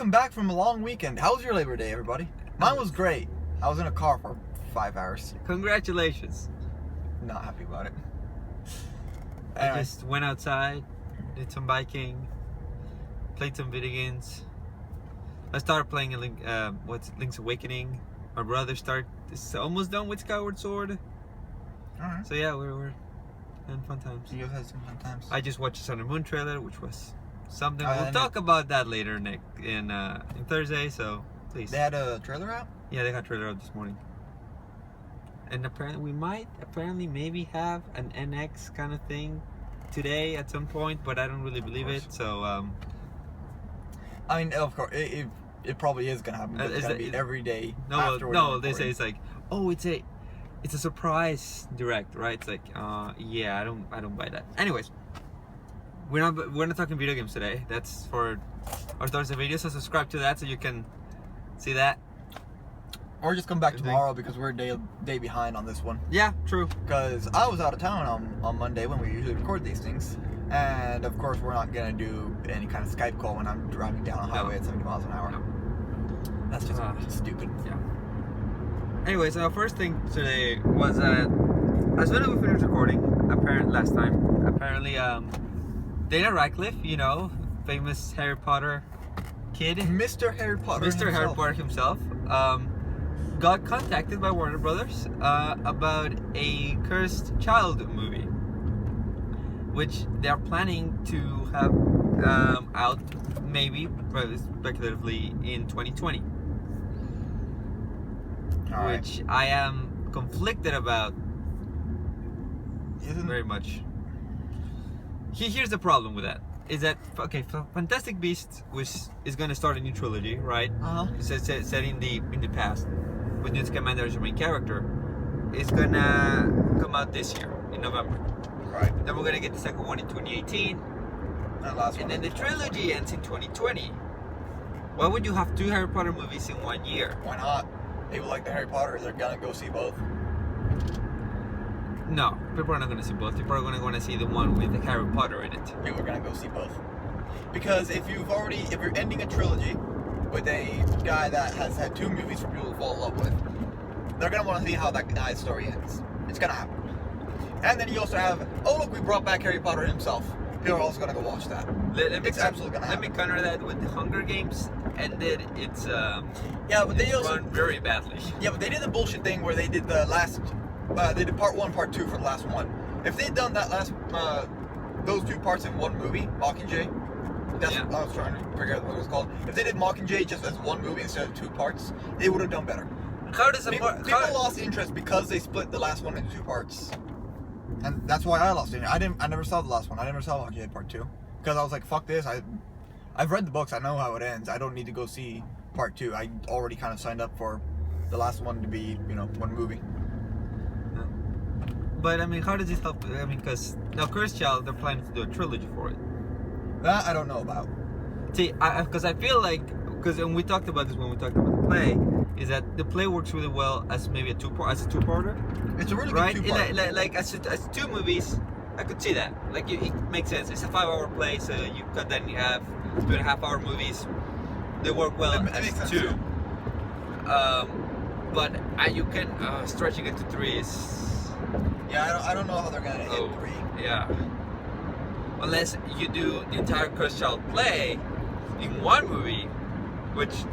Welcome back from a long weekend. How was your Labor Day, everybody? Mine was great. I was in a car for 5 hours. Congratulations. Not happy about it. I just went outside, did some biking, played some video games. I started playing Link's Awakening. My brother is almost done with Skyward Sword. Alright. So yeah, we're having fun times. You had some fun times. I just watched the Sun and Moon trailer, which was something. We'll and talk about that later, Nick, in Thursday. So please. They had a trailer out? Yeah, they got a trailer out this morning. And apparently we might, maybe have an NX kind of thing today at some point, but I don't really believe it. So I mean, of course, it probably is gonna happen. It's gonna be every day. No, they say it's like, oh, it's a surprise direct, right? It's like, yeah, I don't buy that. Anyways, we're not talking video games today. That's for our Thursday video. So subscribe to that so you can see that. Or just come back tomorrow because we're a day behind on this one. Yeah, true. Because I was out of town on Monday when we usually record these things. And of course we're not going to do any kind of Skype call when I'm driving down a highway at 70 miles an hour. No. That's just stupid. Yeah. Anyways, our first thing today was as soon as we finished recording, apparently Dana Radcliffe, you know, famous Harry Potter kid. Mr. Harry Potter Harry Potter himself. Got contacted by Warner Brothers about a Cursed Child movie, which they're planning to have out maybe speculatively in 2020. Which I am conflicted about very much. Here's the problem with that. Is that, okay, Fantastic Beasts is going to start a new trilogy, right? Set in the past, with Newt Scamander as your main character. It's going to come out this year, in November. Right. Then we're going to get the second one in 2018. And then the trilogy ends in 2020. Why would you have 2 Harry Potter movies in 1 year? Why not? People like the Harry Potter, they're going to go see both. No, people are not going to see both. People are going to see the one with the Harry Potter in it. People are going to go see both. Because if you're ending a trilogy with a guy that has had 2 movies for people to fall in love with, they're going to want to see how that guy's story ends. It's going to happen. And then you also have, oh look, we brought back Harry Potter himself. People are also going to go watch that. It's absolutely going to happen. Let me counter that with the Hunger Games ended. It's but they also run very badly. Yeah, but they did the bullshit thing where they did the last. They did part 1, part 2 for the last one. If they'd done that those 2 parts in one movie, Mockingjay, that's what I was trying to figure out what it was called. If they did Mockingjay just as one movie instead of 2 parts, they would have done better. How does people lost interest because they split the last one into 2 parts, and that's why I lost interest. I never saw the last one. I never saw Mockingjay part 2 because I was like, fuck this. I've read the books. I know how it ends. I don't need to go see part 2. I already kind of signed up for the last one to be, one movie. But I mean, how does this help? I mean, because now Cursed Child, they're planning to do a trilogy for it. That I don't know about. See, because I feel like, and we talked about this when we talked about the play, is that the play works really well as maybe a two-parter. It's a really good two-parter. Like as 2 movies, I could see that. Like it makes sense. It's a 5-hour play, so you cut that in half. 2.5-hour movies, they work well as 2. But you can stretching it to 3 is. Yeah, I don't know how they're gonna hit 3. Yeah. Unless you do the entire Cursed Child play in 1 movie, which,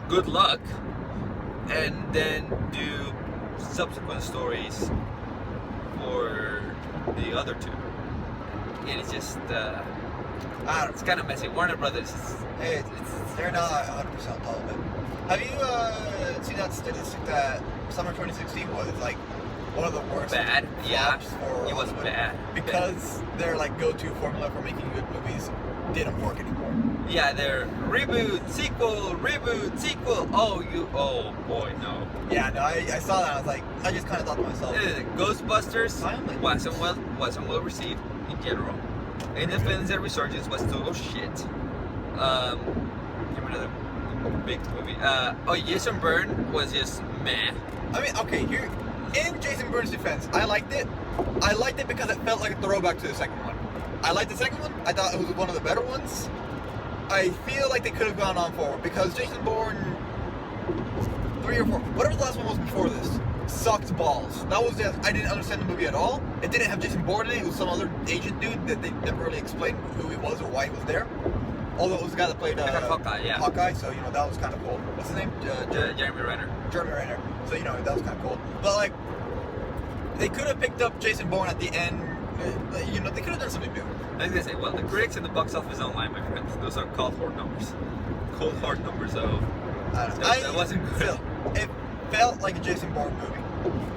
good luck, and then do subsequent stories for the other 2. And it's just, it's kind of messy. Warner Brothers they're not 100% all of it. Have you seen that statistic that summer 2016 was like one of the worst? Bad, yeah. It was bad. Because their go-to formula for making good movies didn't work anymore. Yeah, they're reboot, sequel. Oh boy, no. Yeah, no, I saw that. I was like, I just kind of thought to myself, Ghostbusters wasn't well received in general. Independence and Resurgence was total shit. Give me another big movie. Jason Bourne was just meh. I mean, okay, here in Jason Bourne's defense, I liked it. I liked it because it felt like a throwback to the second one. I liked the second one. I thought it was one of the better ones. I feel like they could have gone on forward because Jason Bourne 3 or 4, whatever the last one was before this, sucked balls. That was just, I didn't understand the movie at all. It didn't have Jason Bourne in it. It was some other agent dude that they never really explained who he was or why he was there. Although it was the guy that played Hawkeye, yeah. Hawkeye, so you know that was kind of cool. What's his name? Jeremy Renner. Jeremy Renner. So you know that was kind of cool. But like, they could have picked up Jason Bourne at the end. You know, they could have done something new. I was gonna say, well, the critics and the box office don't lie, my friends. Those are cold hard numbers. Cold hard numbers. So that wasn't good. Still, it felt like a Jason Bourne movie.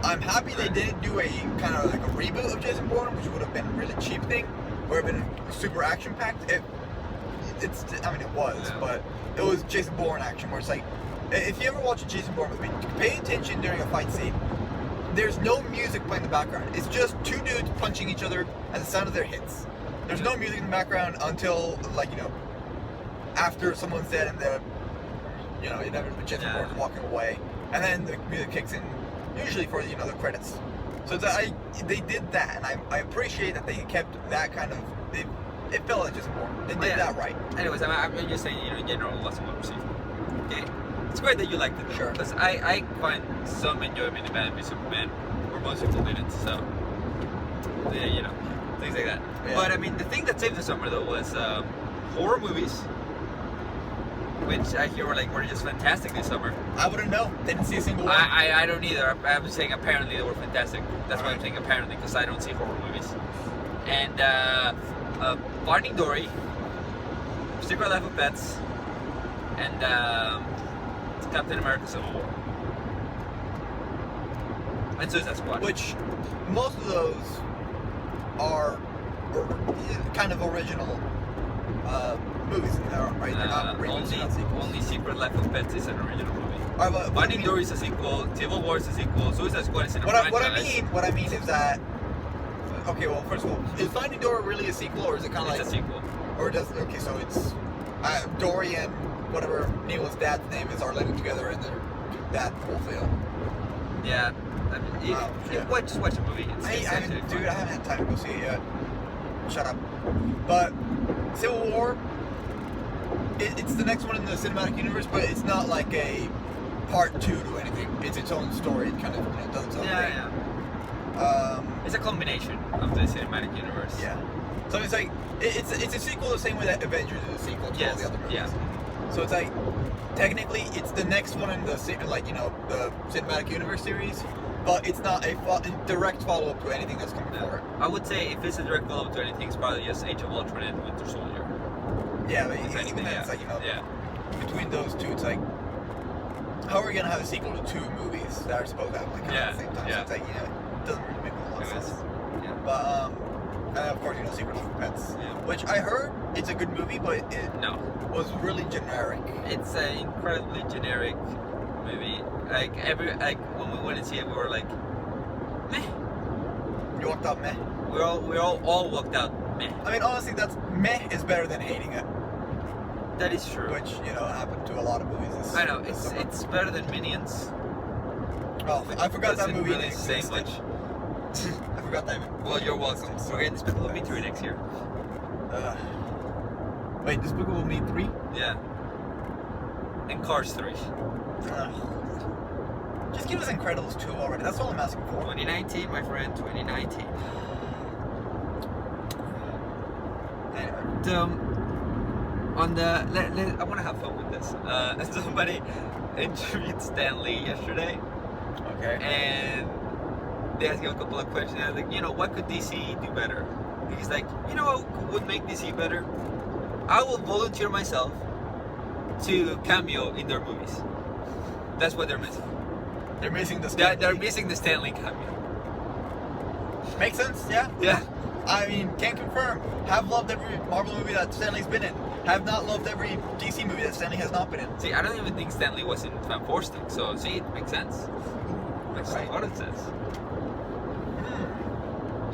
I'm happy they didn't do a kind of like a reboot of Jason Bourne, which would have been a really cheap thing, or have been super action packed. I mean, it was, yeah. but it was Jason Bourne action, where it's like, if you ever watch a Jason Bourne movie, pay attention during a fight scene. There's no music playing in the background. It's just two dudes punching each other at the sound of their hits. There's no music in the background until, like, you know, after someone's dead and the, you know, inevitably Jason Bourne's walking away, and then the music kicks in, usually for, you know, the credits. So they did that, and I appreciate that they kept that kind of. It felt like Jason Bourne. They did that right. Anyways, I'm just saying, you know, in general, it wasn't well received. Okay, it's great that you liked it. Sure. Because I find some enjoyment in Batman v Superman, where most people didn't. So, yeah, you know, things like that. Yeah. But I mean, the thing that saved the summer though was horror movies, which I hear were just fantastic this summer. I wouldn't know. Didn't see a single one. I don't either. I'm saying apparently they were fantastic. That's why I'm saying apparently, because I don't see horror movies. And Finding Dory, Secret Life of Pets, and Captain America: Civil War, and Suicide Squad. Which most of those are kind of original movies in there, right? They're not reboots, not sequels. Only Secret Life of Pets is an original movie. All right, Finding Dory is a sequel. Civil War is a sequel. Suicide Squad is in a franchise. What I mean is that. Okay, well, first of all, is Finding Dory really a sequel, or is it kind of like? It's a sequel. Or does so it's Dory and whatever Neil's dad's name is are living together in that whole film. Yeah, I mean, just watch the movie. I haven't had time to go see it yet. Shut up. But Civil War, it's the next one in the cinematic universe, but it's not like a part 2 to anything. It's its own story. It kind of does its own thing. Yeah. It's a combination of the cinematic universe. Yeah. So it's like it's a sequel the same way that Avengers is a sequel to all the other movies. Yeah. So it's like technically it's the next one in the the cinematic universe series, but it's not a direct follow up to anything that's coming forward. I would say if it's a direct follow up to anything, it's probably just Age of Ultron and Winter Soldier. Yeah, but even then, it's like between those two, it's like how are we gonna have a sequel to 2 movies that are supposed to have like at the same time? So it's like it doesn't really make a lot of sense. Yeah. But and of course Secret Life of Pets, which I heard it's a good movie, but it was really generic. It's an incredibly generic movie. Like when we went to see it, we were like, meh. You walked out meh. We all walked out meh. I mean, honestly, that's meh is better than hating it. That is true. Which happened to a lot of movies. I know it's better than Minions. Oh, I forgot that movie really say much. I forgot that. Well, you're welcome. We're getting Despicable Me 3 next year. Wait, Despicable Me 3? Yeah. And Cars 3. Just give us Incredibles 2 already. That's all I'm asking for. 2019, my friend. 2019. Anyway. I want to have fun with this. Somebody interviewed Stan Lee yesterday. Okay. And they asked him a couple of questions. I was like, what could DC do better? He's like, what would make DC better? I will volunteer myself to cameo in their movies. That's what they're missing. They're missing the They're missing the Stan Lee cameo. Makes sense, yeah? Yeah. I mean, can't confirm. Have loved every Marvel movie that Stan Lee's been in. Have not loved every DC movie that Stan Lee has not been in. See, I don't even think Stan Lee was in Fan 4 still. So, see, it makes sense. Makes a lot of sense.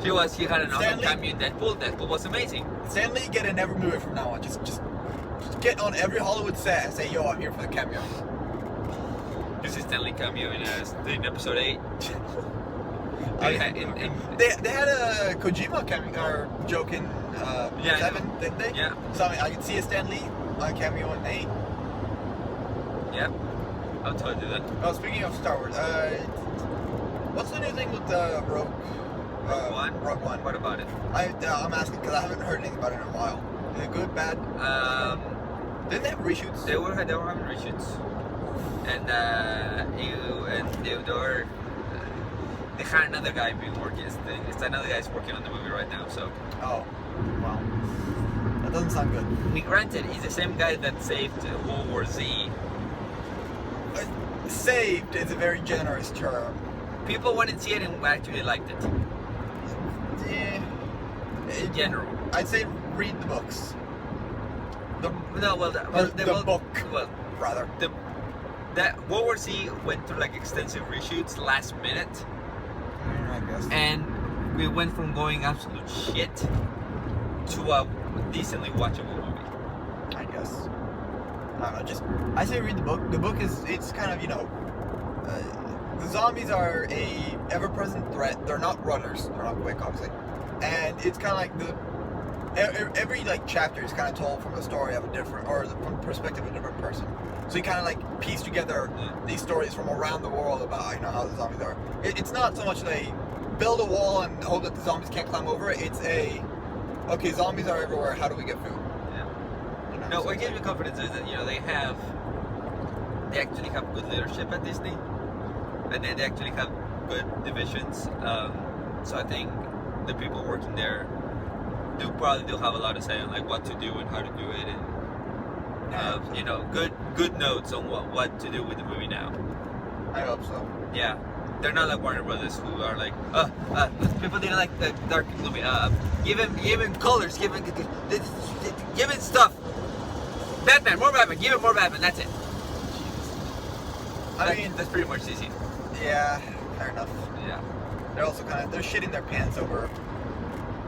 He had an awesome cameo in Deadpool. Deadpool was amazing. Stan Lee, get in every movie from now on. Just get on every Hollywood set and say, yo, I'm here for the cameo. This is Stan Lee cameo in episode 8. They had a Kojima cameo or joke in 7, didn't they? Yeah. So I mean, I could see a Stan Lee a cameo in 8. Yep. I'll totally do that. Oh, speaking of Star Wars, what's the new thing with the Rogue? Rogue One? Rogue One. What about it? I'm asking because I haven't heard anything about it in a while. Is it good, bad? Didn't they have reshoots? They were having reshoots, and they had another guy being working. It's another guy's working on the movie right now. So. Oh, wow. That doesn't sound good. I mean, granted, he's the same guy that saved World War Z. Saved is a very generous term. People went and see it and actually liked it. Yeah. In general. I'd say read the books. The book. Well, rather. That World War Z went through like extensive reshoots last minute. I guess. And we went from going absolute shit to a decently watchable movie. I guess. I don't know. I say read the book. The book it's kind of the zombies are a ever-present threat. They're not runners. They're not quick, obviously. And it's kind of like every like chapter is kind of told from the story of a different, or from the perspective of a different person. So you kind of like piece together these stories from around the world about how the zombies are. It's not so much they build a wall and hope that the zombies can't climb over it. It's okay, zombies are everywhere. How do we get food? Yeah. No, what gives me confidence is that they actually have good leadership at Disney, and then they actually have good divisions. So I think the people working there probably do have a lot to say on like what to do and how to do it, and good notes on what to do with the movie now. I hope so. Yeah, they're not like Warner Brothers who are like, people didn't like the dark movie. Give him colors, give him stuff. Batman, more Batman, give him more Batman. That's it. I mean, that's pretty much easy. Yeah, fair enough. Yeah. They're also they're shitting their pants over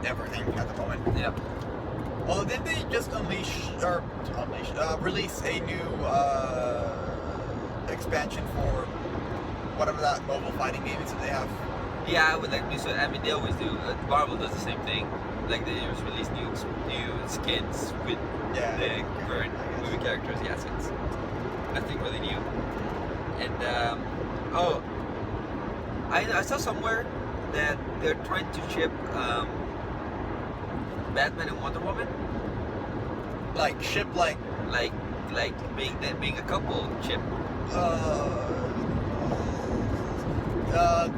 everything at the moment. Yeah. Well, didn't they just release a new expansion for whatever that mobile fighting game is that they have? Yeah, they always do. Marvel does the same thing. Like they just release new skins with the current movie characters. Yes, it's nothing really new. And I saw somewhere that they're trying to ship Batman and Wonder Woman. Like ship like being a couple ship.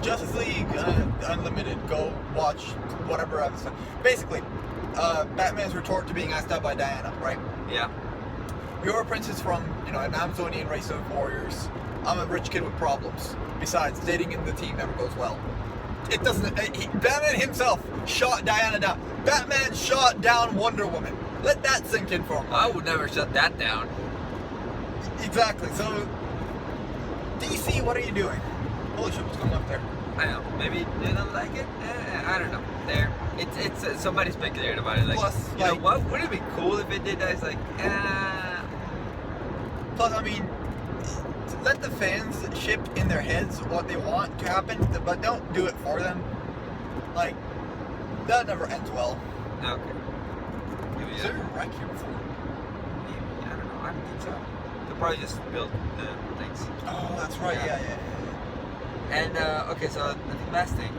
Justice League Unlimited. Go watch whatever episode. Basically, Batman's retort to being asked out by Diana, right? Yeah. You're a princess from an Amazonian race of warriors. I'm a rich kid with problems. Besides, dating in the team never goes well. It doesn't. Batman himself shot Diana down. Batman shot down Wonder Woman. Let that sink in for a moment. I would never shut that down. Exactly. So, DC, what are you doing? Holy shit, what's going on up there? I know. Maybe they don't like it. I don't know. It's somebody speculated about it. Like, plus, you know what? Wouldn't it be cool if it did that? It's like, Plus, I mean, let the fans ship in their heads what they want to happen, but don't do it for them. Like, that never ends well. Okay. Is there a wreck here before? Maybe. I don't know. I don't think so. They'll probably just build the things. Oh, that's right. Yeah. And, okay, so the last thing.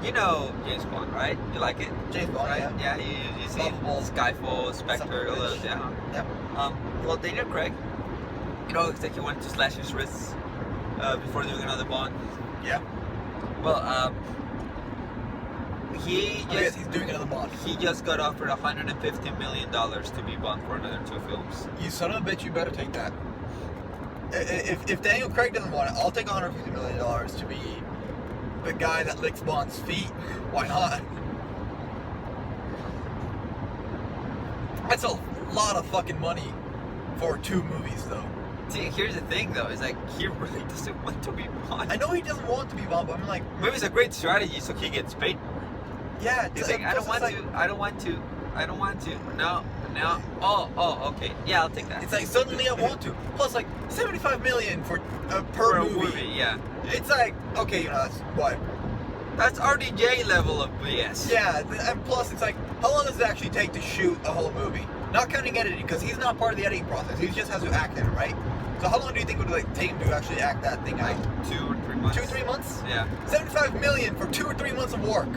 James Bond, right? You like it? James Bond, right? Yeah. You see Lovable. Skyfall, Spectre, all those, yeah. Yep. Well, Daniel Craig, it's like he wanted to slash his wrists before doing another Bond. Yeah. Well, he's doing another Bond. He just got offered $150 million to be Bond for another 2 films. You son of a bitch, you better take that. If Daniel Craig doesn't want it, I'll take $150 million to be the guy that licks Bond's feet. Why not? That's a lot of fucking money for 2 movies, though. See, here's the thing, though. Is like he really doesn't want to be Bond. I know he doesn't want to be Bond, but I'm like, maybe it's a great strategy so he gets paid more. Yeah, he's like, I don't want to. No. Oh, okay. Yeah, I'll take that. It's like suddenly I want to. Plus, like $75 million for per movie. Yeah. It's like, okay, that's what. That's RDJ level of BS. Yeah, and plus it's like, how long does it actually take to shoot a whole movie? Not counting editing, because he's not part of the editing process. He just has to act in it, right? So how long do you think it would like take him to actually act that thing out? 2 or 3 months. 2 or 3 months? Yeah. 75 million for 2 or 3 months of work.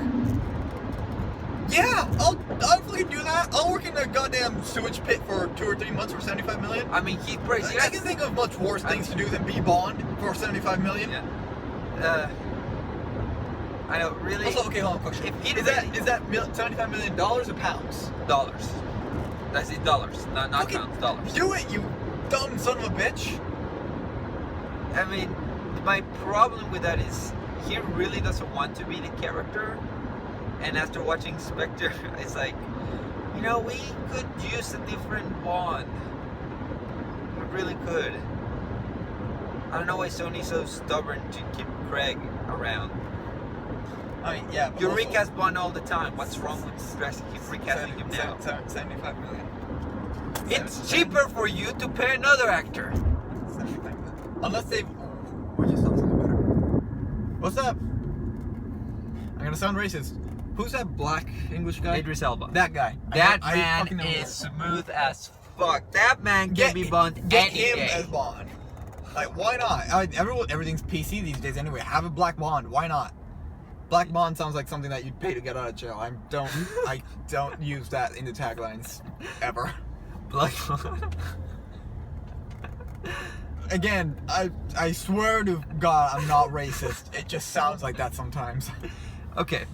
Yeah, I'll fucking do that. I'll work in a goddamn sewage pit for 2 or 3 months for 75 million. I mean, he's pretty. I can think of much worse things to do than be Bond for 75 million. Yeah. I know, really. Also, okay, hold on, question. Is that $75 million or pounds? Dollars? That's it, dollars, not Okay, pounds. Dollars. Do it, you dumb son of a bitch. I mean, my problem with that is he really doesn't want to be the character. And after watching Spectre, it's like, you know, we could use a different Bond. We really could. I don't know why Sony's so stubborn to keep Craig around. I mean, yeah. You recast Bond all the time. What's wrong with keep recasting him now? 75 million. It's cheaper for you to pay another actor. 75 million. Unless they've. We just saw something better. What's up? I'm gonna sound racist. Who's that black English guy? Idris Elba. That guy. That I man fucking know is smooth as fuck. That man can be Bond Get any him day. as Bond. Like, why not? Everything's PC these days anyway. Have a black Bond. Why not? Black Bond sounds like something that you'd pay to get out of jail. I don't use that in the taglines ever. Black Bond. Again, I swear to God, I'm not racist. It just sounds like that sometimes. Okay.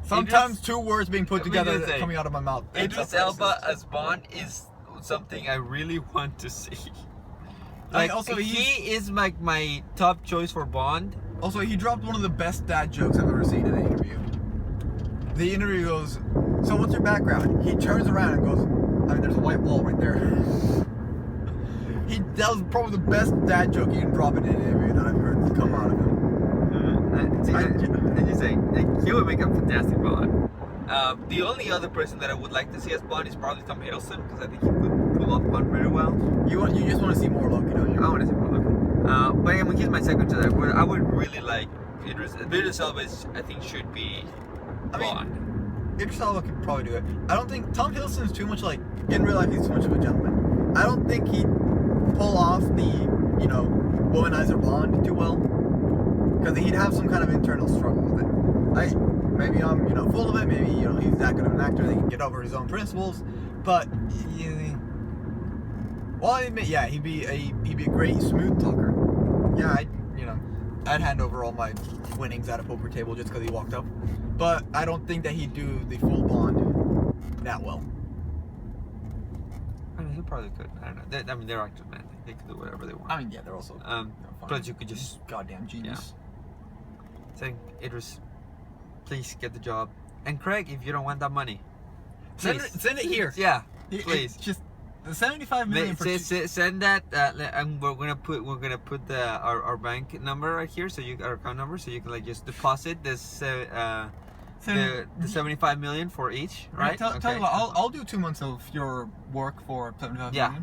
Sometimes two words being put Let me together just say, coming out of my mouth. Idris Elba as Bond is something I really want to see. Like, also, he is like my top choice for Bond. Also, he dropped one of the best dad jokes I've ever seen in an interview. The interview goes, "So what's your background?" He turns around and goes, "I mean, there's a white wall right there." That was probably the best dad joke you can drop in an interview that I've heard come out of him. And you say, like, he would make a fantastic Bond. The only other person that I would like to see as Bond is probably Tom Hiddleston, because I think he could pull off Bond very well. You just want to see more Loki, don't you? I want to see more Loki. But I mean, he's my second choice. I would really like Idris Elba. I think should be Bond. Idris Elba could probably do it. I don't think Tom Hiddleston is too much like, in real life, he's too much of a gentleman. I don't think he'd pull off the, womanizer Bond too well. Because he'd have some kind of internal struggle with it. Maybe I'm, full of it. Maybe, he's that good of an actor that he can get over his own principles. But, well, I admit, yeah, he'd be a great smooth talker. Yeah, I'd hand over all my winnings at a poker table just because he walked up. But I don't think that he'd do the full Bond that well. I mean, he probably could. I don't know. They're actors, man. They can do whatever they want. I mean, yeah, they're also. But you could just goddamn genius. Saying, Idris, please get the job. And Craig, if you don't want that money, send it here. Yeah, please. Just the 75 million. Send that. And we're gonna put our bank number right here, our account number, so you can just deposit this the 75 million for each, right? Tell you what, I'll do 2 months of your work for 75 million. Yeah,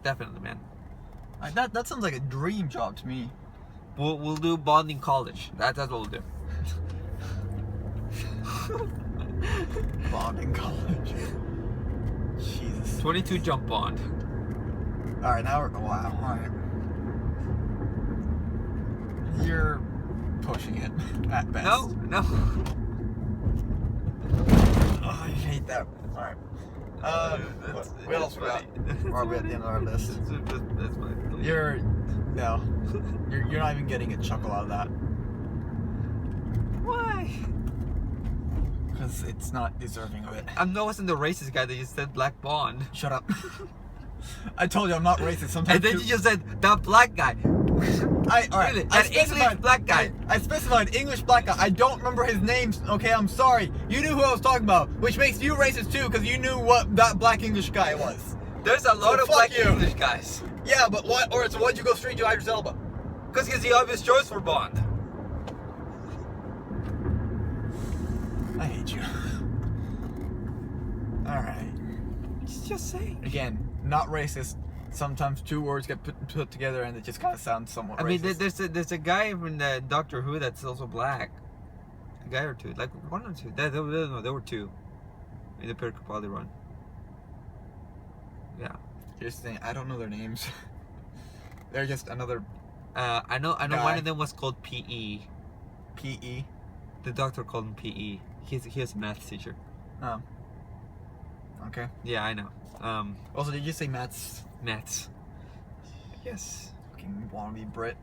definitely, man. That sounds like a dream job to me. We'll do Bond in college. That's what we'll do. Bond in college. Jesus. 22 jump Bond. All right, now wow. All right. You're pushing it at best. No. Oh, I hate that. All right. What else we got? Are we at the end of our list? That's my. You're not even getting a chuckle out of that. Why? Because it's not deserving of it. I wasn't the racist guy that you said Black Bond. Shut up. I told you I'm not racist. Sometimes. And then you just said the black guy. All right. Really? An English black guy. I specified English black guy. I don't remember his name. Okay, I'm sorry. You knew who I was talking about, which makes you racist too, because you knew what that black English guy was. There's a lot of black English guys. Yeah, but what? Or so why'd you go straight to Idris Elba? Because he's the obvious choice for Bond. I hate you. All right. Just saying. Again, not racist. Sometimes two words get put together and it just kind of sounds somewhat racist. I mean, there's a guy from the Doctor Who that's also black. A guy or two, like one or two. There were two in the Peter Capaldi run. Yeah. Here's the thing, I don't know their names. They're just another I know guy. one of them was called PE. PE. The doctor called him PE. He's a math teacher. Oh. Okay. Yeah, I know. Also, did you say Matt's? Maths. Yes. Fucking wannabe Brit.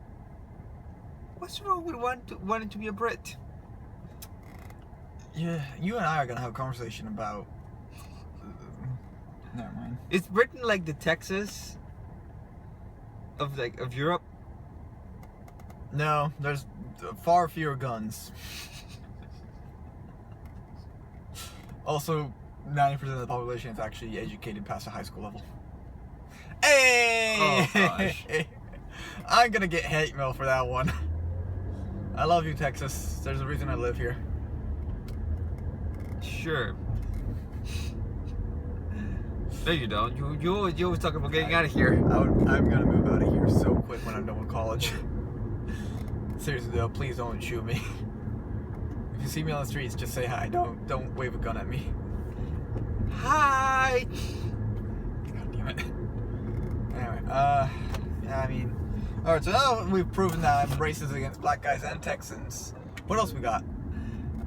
What's wrong with wanting to be a Brit? Yeah, you and I are gonna have a conversation about. Never mind. Is Britain like the Texas of Europe? No, there's far fewer guns. Also, 90% of the population is actually educated past the high school level. Hey! Oh, gosh. I'm gonna get hate mail for that one. I love you, Texas. There's a reason I live here. Sure. No, you don't. You always talk about getting out of here. I'm gonna move out of here so quick when I'm done with college. Seriously though, please don't shoot me. If you see me on the streets, just say hi. Don't wave a gun at me. Hi. God damn it. Anyway, yeah, I mean, all right. So now we've proven that I'm racist against black guys and Texans. What else we got?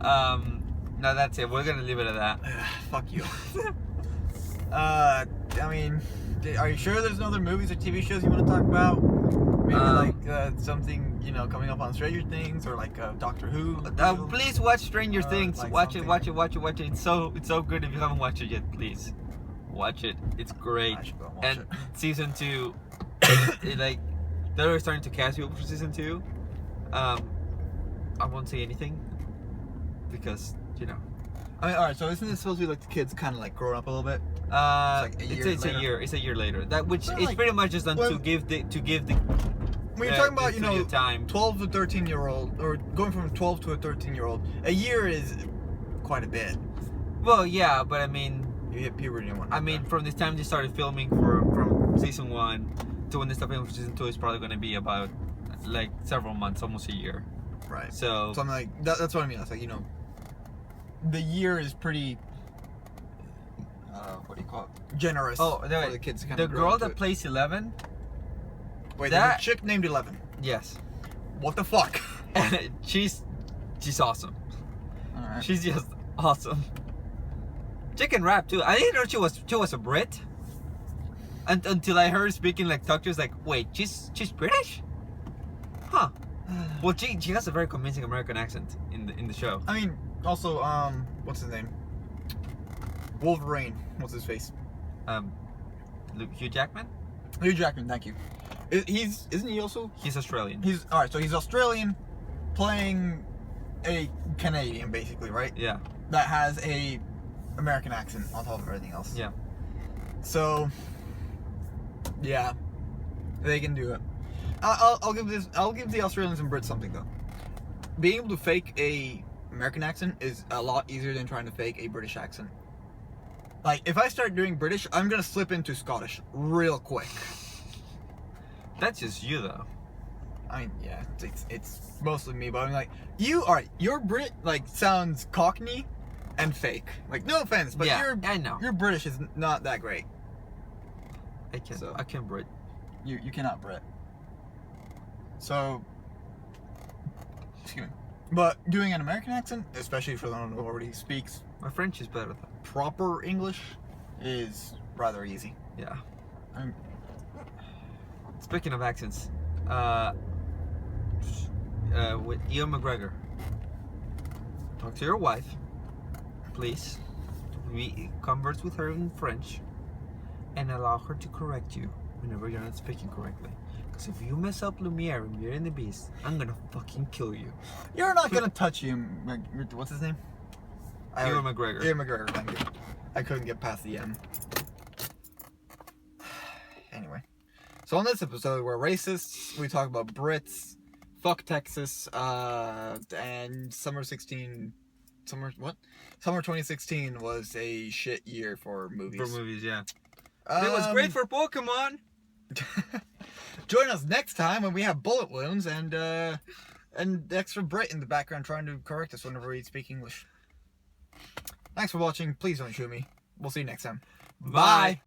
No, that's it. We're gonna leave it at that. Fuck you. I mean, are you sure there's no other movies or TV shows you want to talk about? Maybe like something, you know, coming up on Stranger Things or like Doctor Who. Please watch Stranger Things. like Watch something. Watch it. It's so good. If you haven't watched it yet, please watch it. It's great. I should go and watch And it. season 2, they're already starting to cast people for season 2. I won't say anything because I mean, all right. So isn't this supposed to be like the kids kind of like growing up a little bit? It's a year later. That which Well, is like, pretty much just done well, to give the When you're talking about, you know, time. 12 to 13-year-old, or going from 12 to a 13-year-old, a year is quite a bit. Well, yeah, but I mean, You hit puberty and whatnot. I mean, from the time they started filming from season 1 to when they start filming for season 2 is probably going to be about like several months, almost a year. right. So I'm like, that's what I mean. It's like, you know, the year is pretty, what do you call it? Generous. Oh, for no, the kids to kind the of grow girl into that it. plays 11, Wait, that- there's a chick named 11. yes, What the fuck? she's awesome. All right. She's just awesome. Chicken rap too. I didn't know she was a Brit. Until I heard her speaking like talk to us like, wait, she's British? Huh. Well, she has a very convincing American accent in the show. I mean, also, what's his name? Wolverine. What's his face? Hugh Jackman? Hugh Jackman. Thank you. Isn't he also? He's Australian. He's all right. So he's Australian, playing a Canadian, basically, right? Yeah. That has a American accent on top of everything else. Yeah. So, yeah, they can do it. I'll give the Australians and Brits something though. Being able to fake a American accent is a lot easier than trying to fake a British accent. Like, if I start doing British, I'm gonna slip into Scottish real quick. That's just you though. I mean, yeah, it's mostly me, but I'm like, your Brit like sounds Cockney and fake. Like, no offense, but Yeah, I know. your British is not that great. I can Brit. You cannot Brit. So, excuse me. But doing an American accent, especially for someone who already speaks My French is better though. proper English, is rather easy. Yeah. I'm, Speaking of accents, with Ian McGregor, talk to your wife, please. We converse with her in French, and allow her to correct you whenever you're not speaking correctly. Because if you mess up Lumiere and Beauty and the Beast, I'm gonna fucking kill you. you're not gonna touch him. What's his name? Ewan McGregor. Ewan McGregor, thank you. I couldn't get past the M. Anyway. So on this episode, we're racists. We talk about Brits. Fuck Texas. And Summer 2016 was a shit year for movies. For movies, yeah. It was great for Pokemon. Join us next time when we have bullet wounds and extra Brit in the background trying to correct us whenever we speak English. Thanks for watching. Please don't shoot me. We'll see you next time. Bye.